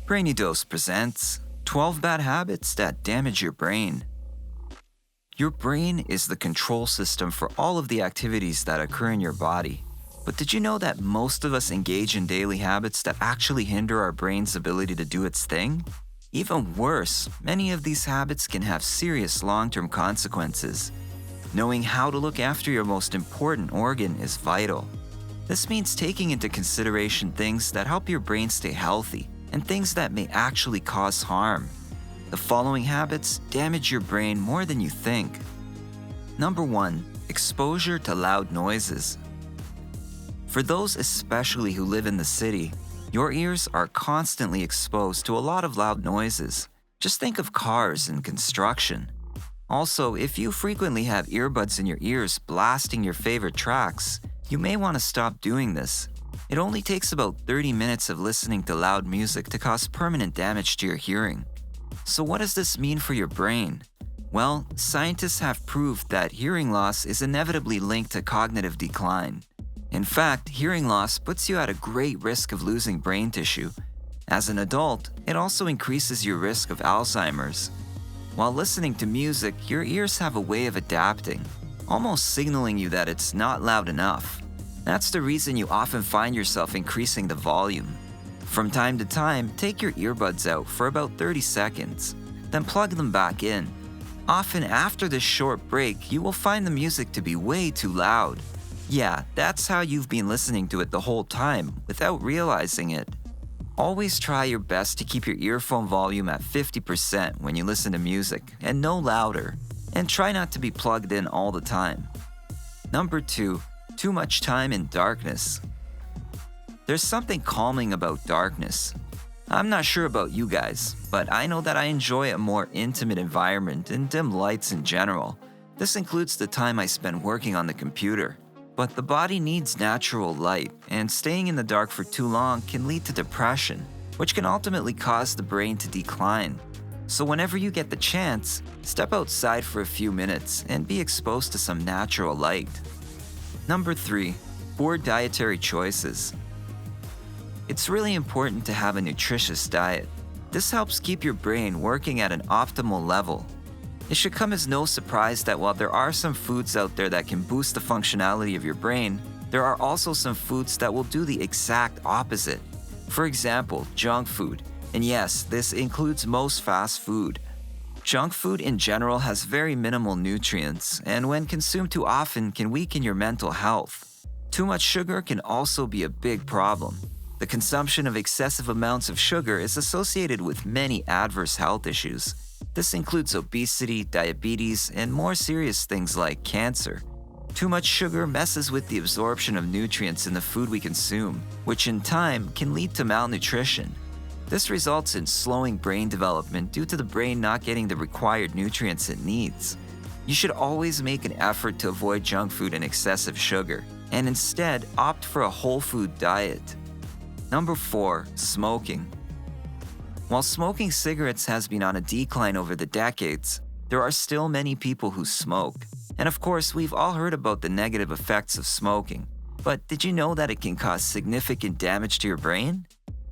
Brainy Dose presents 12 Bad Habits That Damage Your Brain. Your brain is the control system for all of the activities that occur in your body. But did you know that most of us engage in daily habits that actually hinder our brain's ability to do its thing? Even worse, many of these habits can have serious long-term consequences. Knowing how to look after your most important organ is vital. This means taking into consideration things that help your brain stay healthy and things that may actually cause harm. The following habits damage your brain more than you think. Number 1. Exposure to loud noises. For those especially who live in the city, your ears are constantly exposed to a lot of loud noises. Just think of cars and construction. Also, if you frequently have earbuds in your ears blasting your favorite tracks, you may want to stop doing this. It only takes about 30 minutes of listening to loud music to cause permanent damage to your hearing. So what does this mean for your brain? Well, scientists have proved that hearing loss is inevitably linked to cognitive decline. In fact, hearing loss puts you at a great risk of losing brain tissue. As an adult, it also increases your risk of Alzheimer's. While listening to music, your ears have a way of adapting, almost signaling you that it's not loud enough. That's the reason you often find yourself increasing the volume. From time to time, take your earbuds out for about 30 seconds, then plug them back in. Often after this short break, you will find the music to be way too loud. Yeah, that's how you've been listening to it the whole time without realizing it. Always try your best to keep your earphone volume at 50% when you listen to music and no louder, and try not to be plugged in all the time. Number 2. Too much time in darkness. There's something calming about darkness. I'm not sure about you guys, but I know that I enjoy a more intimate environment and dim lights in general. This includes the time I spend working on the computer. But the body needs natural light, and staying in the dark for too long can lead to depression, which can ultimately cause the brain to decline. So whenever you get the chance, step outside for a few minutes and be exposed to some natural light. Number 3. Poor dietary choices. It's really important to have a nutritious diet. This helps keep your brain working at an optimal level. It should come as no surprise that while there are some foods out there that can boost the functionality of your brain, there are also some foods that will do the exact opposite. For example, junk food. And yes, this includes most fast food. Junk food in general has very minimal nutrients, and when consumed too often can weaken your mental health. Too much sugar can also be a big problem. The consumption of excessive amounts of sugar is associated with many adverse health issues. This includes obesity, diabetes, and more serious things like cancer. Too much sugar messes with the absorption of nutrients in the food we consume, which in time can lead to malnutrition. This results in slowing brain development due to the brain not getting the required nutrients it needs. You should always make an effort to avoid junk food and excessive sugar, and instead opt for a whole food diet. Number 4. Smoking. While smoking cigarettes has been on a decline over the decades, there are still many people who smoke. And of course, we've all heard about the negative effects of smoking. But did you know that it can cause significant damage to your brain?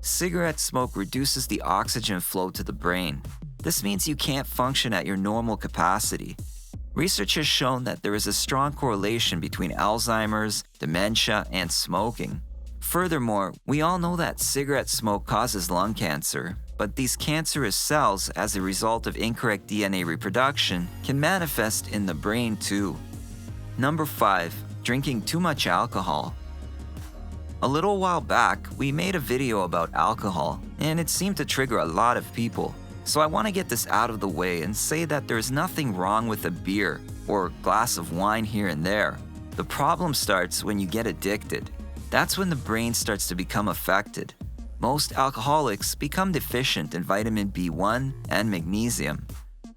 Cigarette smoke reduces the oxygen flow to the brain. This means you can't function at your normal capacity. Research has shown that there is a strong correlation between Alzheimer's, dementia, and smoking. Furthermore, we all know that cigarette smoke causes lung cancer, but these cancerous cells, as a result of incorrect DNA reproduction, can manifest in the brain too. Number 5. Drinking too much alcohol. A little while back, we made a video about alcohol, and it seemed to trigger a lot of people. So I want to get this out of the way and say that there's nothing wrong with a beer or glass of wine here and there. The problem starts when you get addicted. That's when the brain starts to become affected. Most alcoholics become deficient in vitamin B1 and magnesium.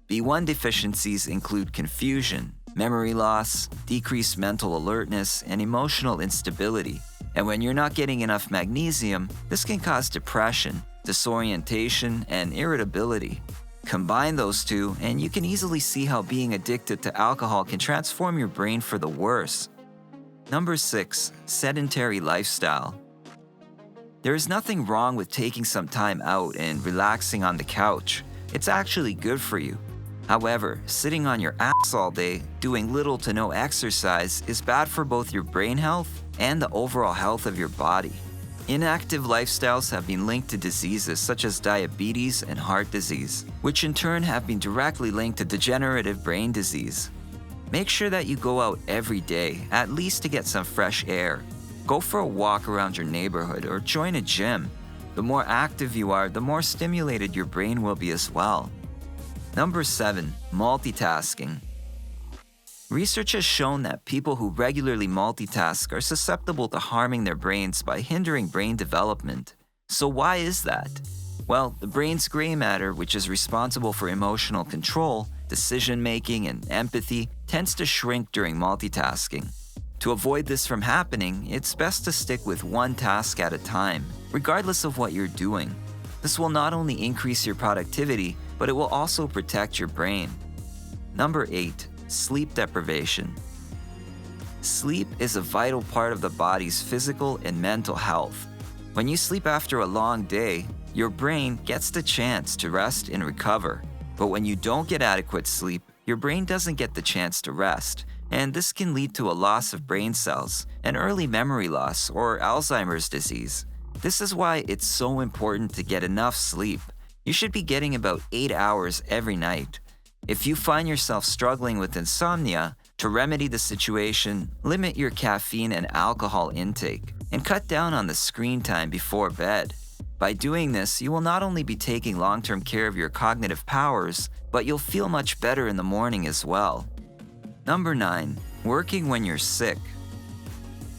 B1 deficiencies include confusion, memory loss, decreased mental alertness, and emotional instability. And when you're not getting enough magnesium, this can cause depression, disorientation, and irritability. Combine those two, and you can easily see how being addicted to alcohol can transform your brain for the worse. Number 6. Sedentary lifestyle. There is nothing wrong with taking some time out and relaxing on the couch. It's actually good for you. However, sitting on your ass all day, doing little to no exercise, is bad for both your brain health and the overall health of your body. Inactive lifestyles have been linked to diseases such as diabetes and heart disease, which in turn have been directly linked to degenerative brain disease. Make sure that you go out every day, at least to get some fresh air. Go for a walk around your neighborhood or join a gym. The more active you are, the more stimulated your brain will be as well. Number 7. Multitasking. Research has shown that people who regularly multitask are susceptible to harming their brains by hindering brain development. So why is that? Well, the brain's gray matter, which is responsible for emotional control, decision-making, and empathy, tends to shrink during multitasking. To avoid this from happening, it's best to stick with one task at a time, regardless of what you're doing. This will not only increase your productivity, but it will also protect your brain. Number 8. Sleep deprivation. Sleep is a vital part of the body's physical and mental health. When you sleep after a long day, your brain gets the chance to rest and recover. But when you don't get adequate sleep, your brain doesn't get the chance to rest, and this can lead to a loss of brain cells, an early memory loss, or Alzheimer's disease. This is why it's so important to get enough sleep. You should be getting about 8 hours every night. If you find yourself struggling with insomnia, to remedy the situation, limit your caffeine and alcohol intake, and cut down on the screen time before bed. By doing this, you will not only be taking long-term care of your cognitive powers, but you'll feel much better in the morning as well. Number 9. Working when you're sick.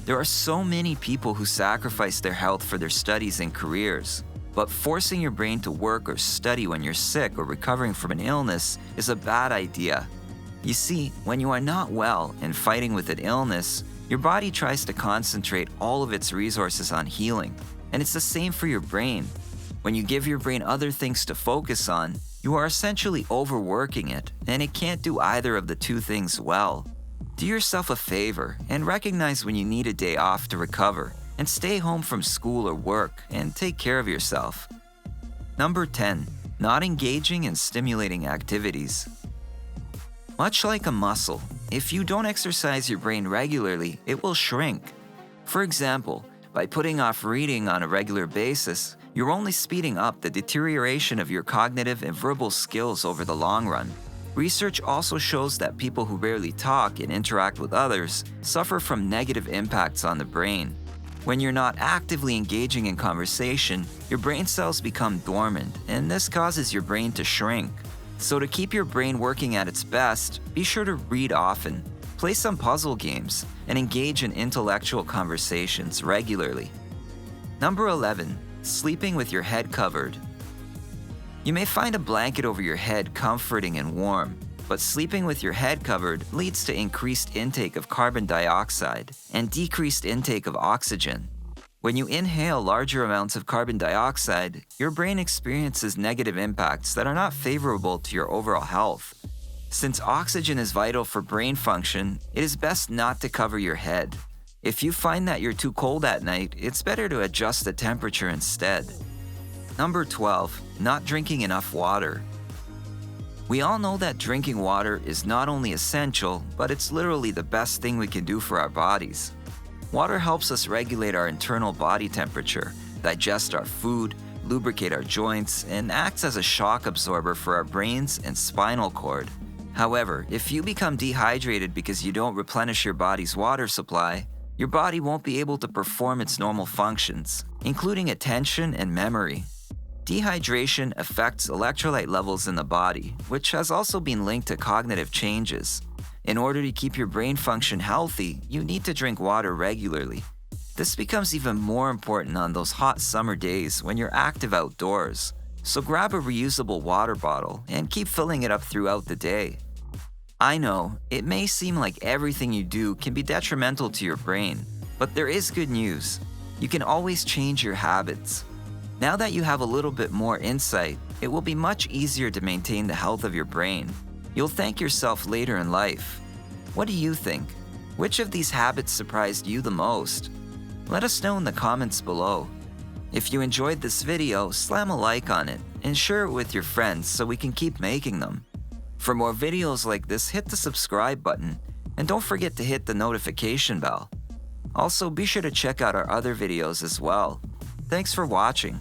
There are so many people who sacrifice their health for their studies and careers, but forcing your brain to work or study when you're sick or recovering from an illness is a bad idea. You see, when you are not well and fighting with an illness, your body tries to concentrate all of its resources on healing, and it's the same for your brain. When you give your brain other things to focus on, you are essentially overworking it, and it can't do either of the two things well. Do yourself a favor and recognize when you need a day off to recover, and stay home from school or work and take care of yourself. Number 10. Not engaging in stimulating activities. Much like a muscle, if you don't exercise your brain regularly, it will shrink. For example, by putting off reading on a regular basis, you're only speeding up the deterioration of your cognitive and verbal skills over the long run. Research also shows that people who rarely talk and interact with others suffer from negative impacts on the brain. When you're not actively engaging in conversation, your brain cells become dormant, and this causes your brain to shrink. So to keep your brain working at its best, be sure to read often, play some puzzle games, and engage in intellectual conversations regularly. Number 11. Sleeping with your head covered. You may find a blanket over your head comforting and warm, but sleeping with your head covered leads to increased intake of carbon dioxide and decreased intake of oxygen. When you inhale larger amounts of carbon dioxide, your brain experiences negative impacts that are not favorable to your overall health. Since oxygen is vital for brain function, it is best not to cover your head. If you find that you're too cold at night, it's better to adjust the temperature instead. Number 12. Not drinking enough water. We all know that drinking water is not only essential, but it's literally the best thing we can do for our bodies. Water helps us regulate our internal body temperature, digest our food, lubricate our joints, and acts as a shock absorber for our brains and spinal cord. However, if you become dehydrated because you don't replenish your body's water supply, your body won't be able to perform its normal functions, including attention and memory. Dehydration affects electrolyte levels in the body, which has also been linked to cognitive changes. In order to keep your brain function healthy, you need to drink water regularly. This becomes even more important on those hot summer days when you're active outdoors. So grab a reusable water bottle and keep filling it up throughout the day. I know, it may seem like everything you do can be detrimental to your brain, but there is good news. You can always change your habits. Now that you have a little bit more insight, it will be much easier to maintain the health of your brain. You'll thank yourself later in life. What do you think? Which of these habits surprised you the most? Let us know in the comments below. If you enjoyed this video, slam a like on it and share it with your friends so we can keep making them. For more videos like this, hit the subscribe button and don't forget to hit the notification bell. Also, be sure to check out our other videos as well. Thanks for watching.